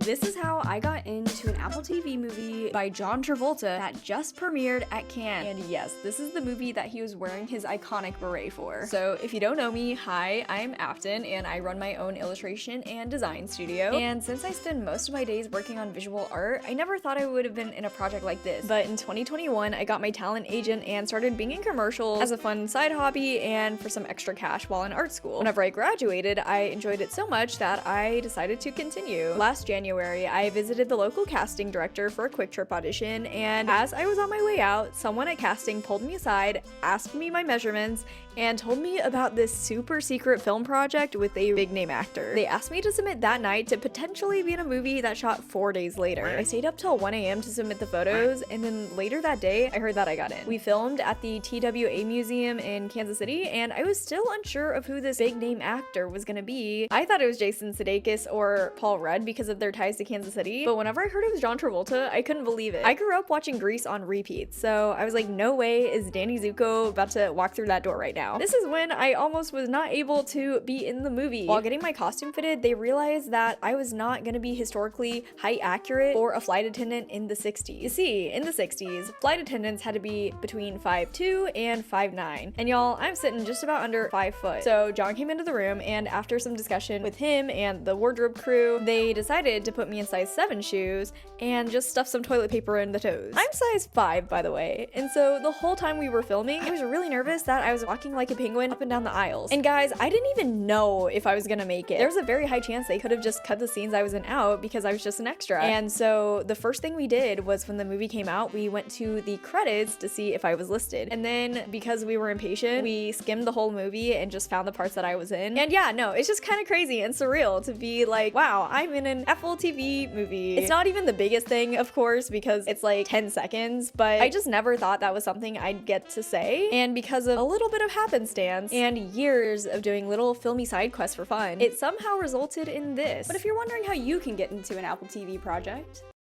This is how I got into an Apple TV movie by John Travolta that just premiered at Cannes. And yes, this is the movie that he was wearing his iconic beret for. So if you don't know me, hi, I'm Afton and I run my own illustration and design studio. And since I spend most of my days working on visual art, I never thought I would have been in a project like this. But in 2021, I got my talent agent and started being in commercials as a fun side hobby and for some extra cash while in art school. Whenever I graduated, I enjoyed it so much that I decided to continue. Last January, I visited the local casting director for a quick trip audition, and as I was on my way out, someone at casting pulled me aside, asked me my measurements, and told me about this super secret film project with a big name actor. They asked me to submit that night to potentially be in a movie that shot 4 days later. I stayed up till 1 a.m. to submit the photos, and then later that day, I heard that I got in. We filmed at the TWA Museum in Kansas City, and I was still unsure of who this big name actor was gonna be. I thought it was Jason Sudeikis or Paul Rudd because of their ties to Kansas City, but whenever I heard it was John Travolta, I couldn't believe it. I grew up watching Grease on repeat, so I was like, no way is Danny Zuko about to walk through that door right now. This is when I almost was not able to be in the movie. While getting my costume fitted, they realized that I was not gonna be historically height accurate for a flight attendant in the 60s. You see, in the 60s, flight attendants had to be between 5'2" and 5'9", and y'all, I'm sitting just about under 5 foot. So John came into the room, and after some discussion with him and the wardrobe crew, they decided to put me in size 7 shoes and just stuff some toilet paper in the toes. I'm size 5, by the way, and so the whole time we were filming, I was really nervous that I was walking like a penguin up and down the aisles. And guys, I didn't even know if I was gonna make it. There was a very high chance they could have just cut the scenes I was in out because I was just an extra. And so the first thing we did was when the movie came out, we went to the credits to see if I was listed. And then because we were impatient, we skimmed the whole movie and just found the parts that I was in. And yeah, no, it's just kind of crazy and surreal to be like, wow, I'm in an Apple TV movie. It's not even the biggest thing, of course, because it's like 10 seconds, but I just never thought that was something I'd get to say. And because of a little bit of happenstance and years of doing little filmy side quests for fun, it somehow resulted in this. But if you're wondering how you can get into an Apple TV project,